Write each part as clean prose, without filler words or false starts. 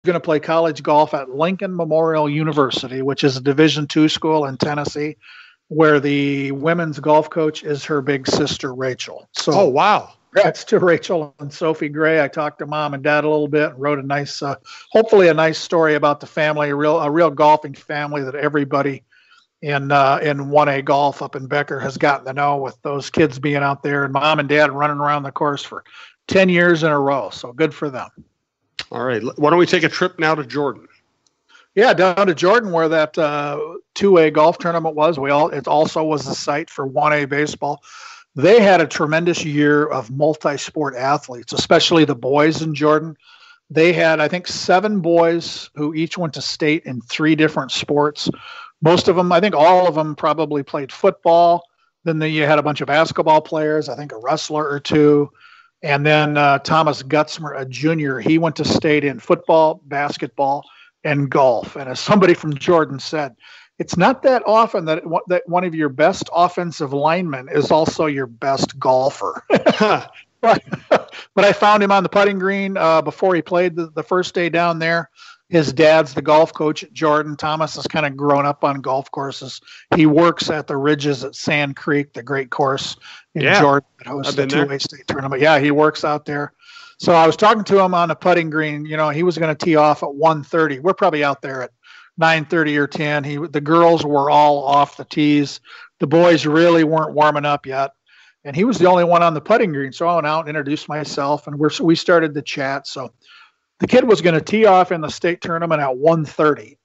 going to play college golf at Lincoln Memorial University, which is a Division II school in Tennessee, where the women's golf coach is her big sister, Rachel. So, oh, wow. Congrats to Rachel and Sophie Gray. I talked to mom and dad a little bit and wrote a nice, hopefully a nice story about the family, a real golfing family that everybody in 1A golf up in Becker has gotten to know, with those kids being out there and mom and dad running around the course for 10 years in a row. So good for them. All right. Why don't we take a trip now to Jordan? Yeah, down to Jordan, where that 2A golf tournament was. It also was the site for 1A baseball. They had a tremendous year of multi-sport athletes, especially the boys in Jordan. They had, I think, 7 boys who each went to state in 3 different sports. Most of them, I think all of them probably played football. Then you had a bunch of basketball players, I think a wrestler or 2. And then Thomas Gutzmer, a junior, he went to state in football, basketball, and golf. And as somebody from Jordan said, it's not that often that one of your best offensive linemen is also your best golfer. But I found him on the putting green before he played the first day down there. His dad's the golf coach at Jordan. Thomas has kind of grown up on golf courses. He works at the Ridges at Sand Creek, the great course in Jordan that hosts the 2A state tournament. Yeah, he works out there. So I was talking to him on the putting green. You know, he was going to tee off at 1:30. We're probably out there at 9:30 or 10. The girls were all off the tees. The boys really weren't warming up yet. And he was the only one on the putting green. So I went out and introduced myself, and we started the chat. So the kid was going to tee off in the state tournament at 1:30.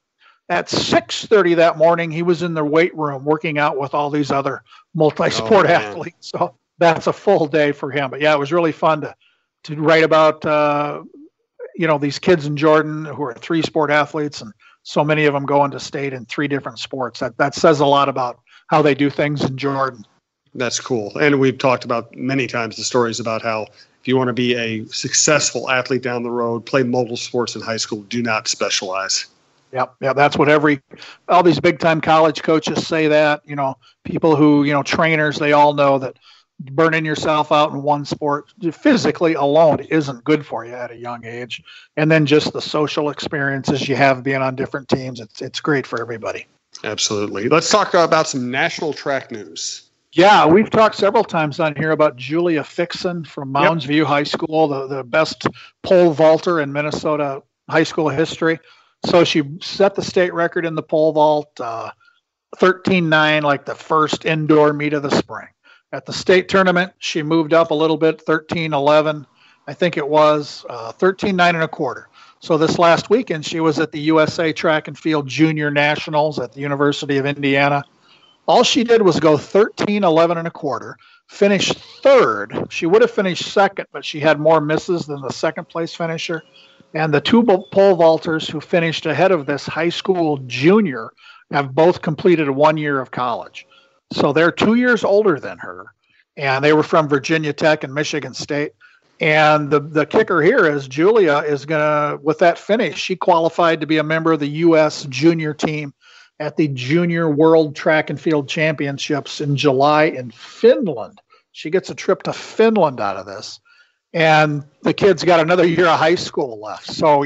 At 6:30 that morning, he was in the weight room working out with all these other multi-sport athletes. So that's a full day for him. But yeah, it was really fun to write about, these kids in Jordan who are 3-sport athletes, and so many of them go into state in 3 different sports. That says a lot about how they do things in Jordan. That's cool. And we've talked about many times the stories about how if you want to be a successful athlete down the road, play multiple sports in high school, do not specialize. Yep. Yeah, that's what all these big time college coaches say that, people who, trainers, they all know that burning yourself out in one sport physically alone isn't good for you at a young age. And then just the social experiences you have being on different teams, it's great for everybody. Absolutely. Let's talk about some national track news. Yeah, we've talked several times on here about Julia Fixon from Mounds View High School, the best pole vaulter in Minnesota high school history. So she set the state record in the pole vault, 13.9, like the first indoor meet of the spring. At the state tournament, she moved up a little bit, 13.11, I think it was, 13.9 and a quarter. So this last weekend, she was at the USA Track and Field Junior Nationals at the University of Indiana. All she did was go 13.11 and a quarter, finished 3rd. She would have finished 2nd, but she had more misses than the 2nd place finisher. And the 2 pole vaulters who finished ahead of this high school junior have both completed 1 year of college. So they're 2 years older than her, and they were from Virginia Tech and Michigan State. And the kicker here is Julia is going to, with that finish, she qualified to be a member of the U.S. junior team at the Junior World Track and Field Championships in July in Finland. She gets a trip to Finland out of this. And the kid's got another year of high school left. So,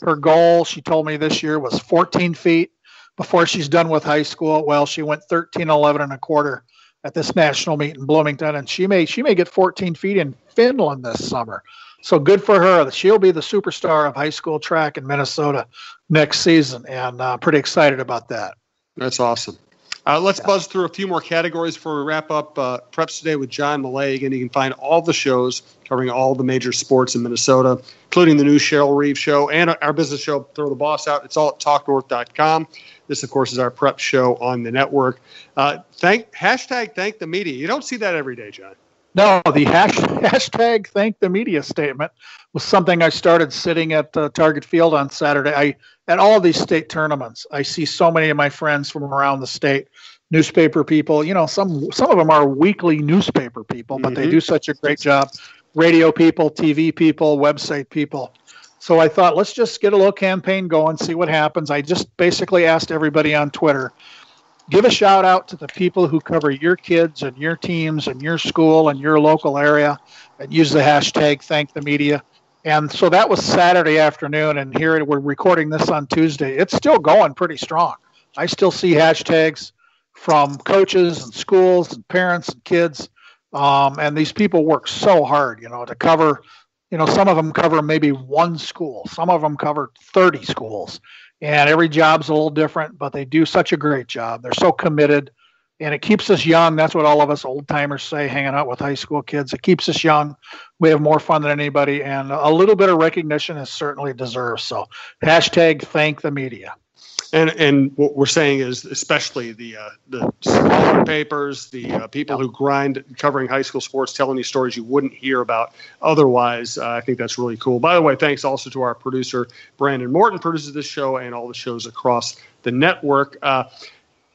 her goal, she told me this year, was 14 feet before she's done with high school. Well, she went 13.11 and a quarter at this national meet in Bloomington, and she may get 14 feet in Finland this summer. So good for her. She'll be the superstar of high school track in Minnesota next season, and pretty excited about that. That's awesome. Let's buzz through a few more categories before we wrap up Preps Today with John Millea. Again, you can find all the shows covering all the major sports in Minnesota, including the new Cheryl Reeve show and our business show, Throw the Boss Out. It's all at talknorth.com. This, of course, is our prep show on the network. Hashtag thank the media. You don't see that every day, John. No, the hashtag thank the media statement was something I started sitting at Target Field on Saturday. At all these state tournaments, I see so many of my friends from around the state, newspaper people. Some of them are weekly newspaper people, but they do such a great job. Radio people, TV people, website people. So I thought, let's just get a little campaign going, see what happens. I just basically asked everybody on Twitter, give a shout out to the people who cover your kids and your teams and your school and your local area, and use the hashtag thank the media. And so that was Saturday afternoon, and here we're recording this on Tuesday. It's still going pretty strong. I still see hashtags from coaches and schools and parents and kids. And these people work so hard, to cover, some of them cover maybe one school. Some of them cover 30 schools. And every job's a little different, but they do such a great job. They're so committed. And it keeps us young. That's what all of us old timers say, hanging out with high school kids. It keeps us young. We have more fun than anybody. And a little bit of recognition is certainly deserved. So hashtag thank the media. And what we're saying is, especially the smaller papers, the people who grind covering high school sports, telling you stories you wouldn't hear about otherwise. I think that's really cool. By the way, thanks also to our producer, Brandon Morton, produces this show and all the shows across the network.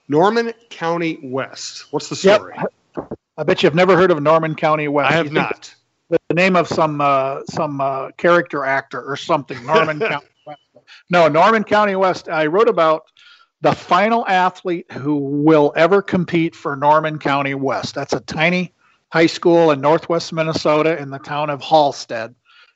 Norman County West. What's the story? Yep. I bet you've never heard of Norman County West. I have not. The name of some character actor or something. Norman County West. No, Norman County West. I wrote about the final athlete who will ever compete for Norman County West. That's a tiny high school in northwest Minnesota in the town of Halstead.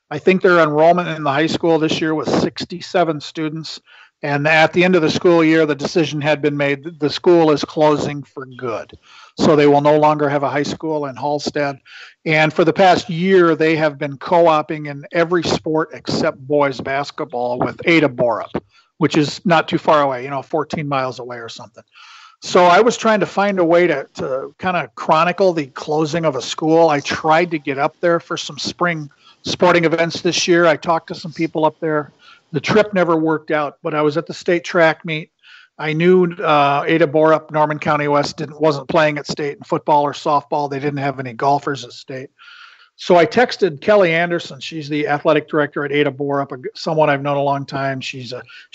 I think their enrollment in the high school this year was 67 students. And at the end of the school year, the decision had been made. The school is closing for good. So they will no longer have a high school in Halstead. And for the past year, they have been co-oping in every sport except boys basketball with Ada Borup, which is not too far away, 14 miles away or something. So I was trying to find a way to kind of chronicle the closing of a school. I tried to get up there for some spring sporting events this year. I talked to some people up there. The trip never worked out, but I was at the state track meet. I knew Ada Borup, Norman County West, wasn't playing at state in football or softball. They didn't have any golfers at state. So I texted Kelly Anderson. She's the athletic director at Ada Borup, someone I've known a long time. She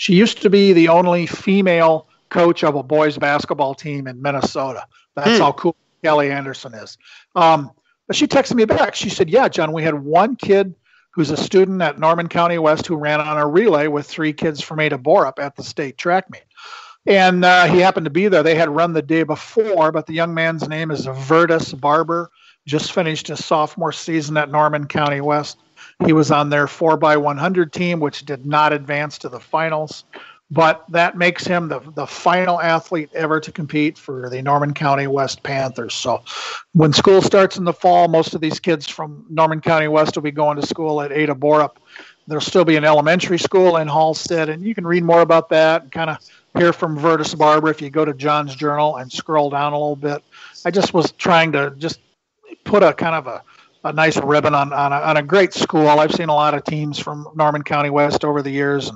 used to be the only female coach of a boys basketball team in Minnesota. That's how cool Kelly Anderson is. But she texted me back. She said, yeah, John, we had one kid who's a student at Norman County West who ran on a relay with 3 kids from Ada Borup at the state track meet. And he happened to be there. They had run the day before, but the young man's name is Vertus Barber, just finished his sophomore season at Norman County West. He was on their 4x100 team, which did not advance to the finals. But that makes him the final athlete ever to compete for the Norman County West Panthers. So when school starts in the fall, most of these kids from Norman County West will be going to school at Ada Borup. There'll still be an elementary school in Halstead, and you can read more about that and kind of hear from Vertus Barber if you go to John's Journal and scroll down a little bit. I just was trying to just put a kind of a nice ribbon on a great school. I've seen a lot of teams from Norman County West over the years,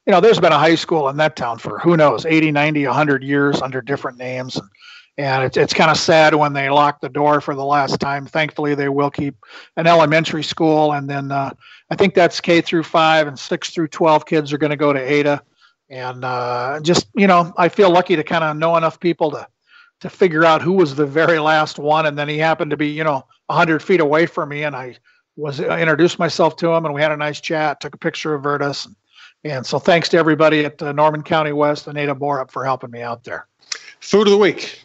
and there's been a high school in that town for, who knows, 80, 90, 100 years under different names. And it's kind of sad when they lock the door for the last time. Thankfully, they will keep an elementary school. And then I think that's K through 5 and 6 through 12 kids are going to go to Ada. And I feel lucky to kind of know enough people to figure out who was the very last one. And then he happened to be, 100 feet away from me. And I introduced myself to him and we had a nice chat, took a picture of Vertus. And so thanks to everybody at Norman County West and Ada Borup for helping me out there. Food of the week.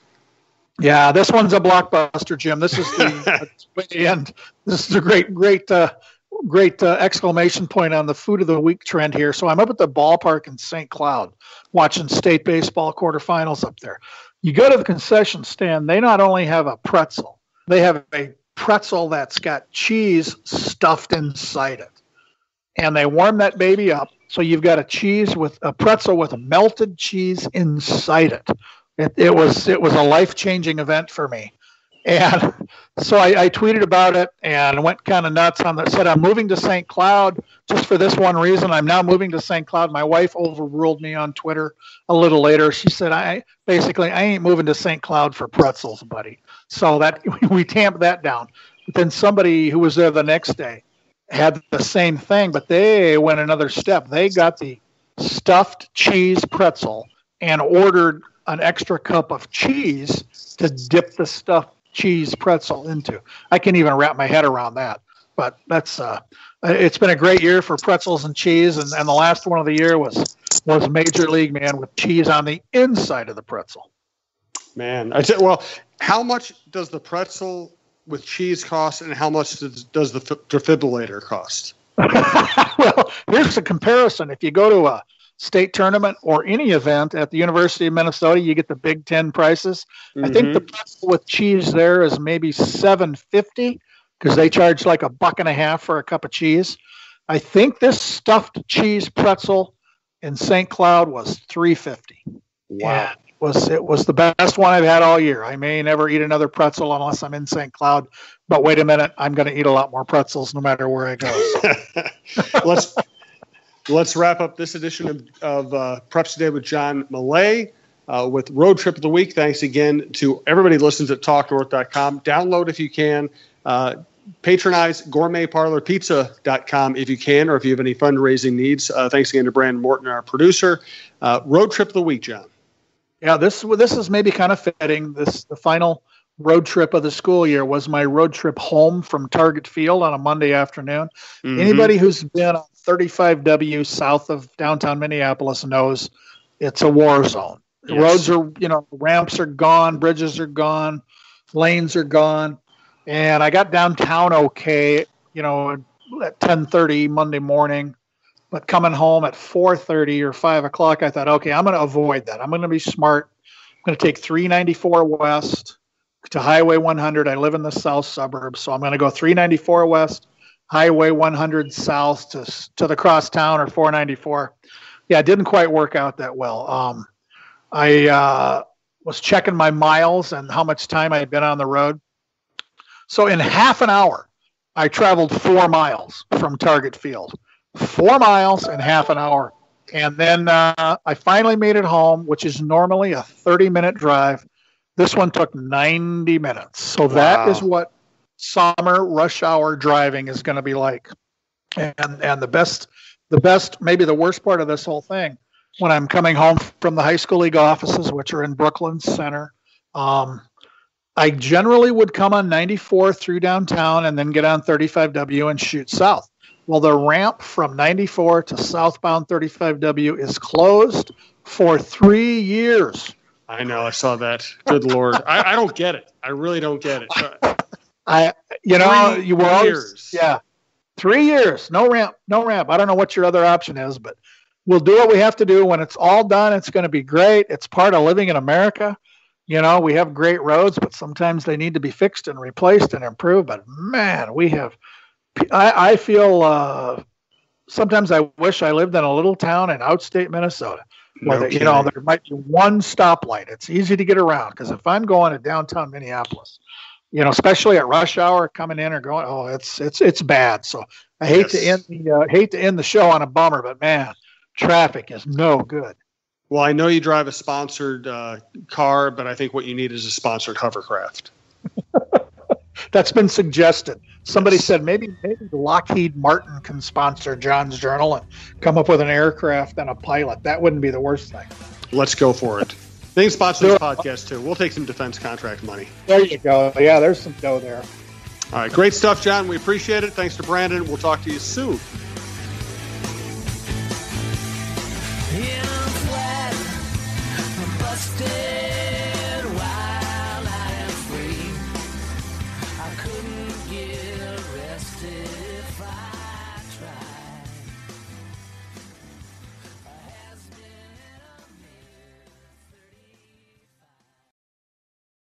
Yeah, this one's a blockbuster, Jim. This is the end. This is a great exclamation point on the food of the week trend here. So I'm up at the ballpark in St. Cloud watching state baseball quarterfinals up there. You go to the concession stand, they not only have a pretzel, they have a pretzel that's got cheese stuffed inside it. And they warm that baby up. So you've got a pretzel with a melted cheese inside it. It was a life-changing event for me. And so I tweeted about it and went kind of nuts on that. Said, I'm moving to St. Cloud just for this one reason. I'm now moving to St. Cloud. My wife overruled me on Twitter a little later. She said, I ain't moving to St. Cloud for pretzels, buddy. So that we tamped that down. But then somebody who was there the next day had the same thing, but they went another step. They got the stuffed cheese pretzel and ordered an extra cup of cheese to dip the stuffed cheese pretzel into. I can't even wrap my head around that. But that's it's been a great year for pretzels and cheese, and the last one of the year was Major League, man, with cheese on the inside of the pretzel. Man, how much does the pretzel with cheese cost, and how much does the defibrillator cost? Well, here's a comparison. If you go to a state tournament or any event at the University of Minnesota, you get the Big Ten prices. I think the pretzel with cheese there is maybe $7.50 because they charge like $1.50 for a cup of cheese. I think this stuffed cheese pretzel in St. Cloud was $3.50. Wow. And it was the best one I've had all year. I may never eat another pretzel unless I'm in St. Cloud, but wait a minute, I'm going to eat a lot more pretzels no matter where I go. Let's wrap up this edition of Preps Today with John Millea with Road Trip of the Week. Thanks again to everybody who listens at talknorth.com. Download if you can. Patronize gourmetparlorpizza.com if you can, or if you have any fundraising needs. Thanks again to Brandon Morton, our producer. Road Trip of the Week, John. Yeah, this is maybe kind of fitting. The final road trip of the school year was my road trip home from Target Field on a Monday afternoon. Mm-hmm. Anybody who's been on 35W south of downtown Minneapolis knows it's a war zone. Yes. Roads are, ramps are gone, bridges are gone, lanes are gone. And I got downtown okay, at 10:30 Monday morning. But coming home at 4:30 or 5 o'clock, I thought, okay, I'm going to avoid that. I'm going to be smart. I'm going to take 394 west to Highway 100. I live in the south suburbs, so I'm going to go 394 west, Highway 100 south to the crosstown or 494. Yeah, it didn't quite work out that well. I was checking my miles and how much time I had been on the road. So in half an hour, I traveled 4 miles from Target Field. 4 miles in half an hour. And then I finally made it home, which is normally a 30-minute drive. This one took 90 minutes. So that is what summer rush hour driving is going to be like. And the best, maybe the worst part of this whole thing, when I'm coming home from the high school league offices, which are in Brooklyn Center, I generally would come on 94 through downtown and then get on 35W and shoot south. Well, the ramp from 94 to southbound 35W is closed for 3 years. I know. I saw that. Good Lord. I don't get it. I really don't get it. You were always, 3 years. No ramp. I don't know what your other option is, but we'll do what we have to do. When it's all done, it's going to be great. It's part of living in America. We have great roads, but sometimes they need to be fixed and replaced and improved. But man, I feel sometimes I wish I lived in a little town in outstate Minnesota where there might be one stoplight. It's easy to get around because if I'm going to downtown Minneapolis, especially at rush hour coming in or going, it's bad. So I hate to end the show on a bummer, but man, traffic is no good. Well, I know you drive a sponsored car, but I think what you need is a sponsored hovercraft. That's been suggested. Somebody said maybe Lockheed Martin can sponsor John's Journal and come up with an aircraft and a pilot. That wouldn't be the worst thing. Let's go for it. They can sponsor this podcast, too. We'll take some defense contract money. There you go. Yeah, there's some dough there. All right. Great stuff, John. We appreciate it. Thanks to Brandon. We'll talk to you soon. Couldn't get arrested if I tried.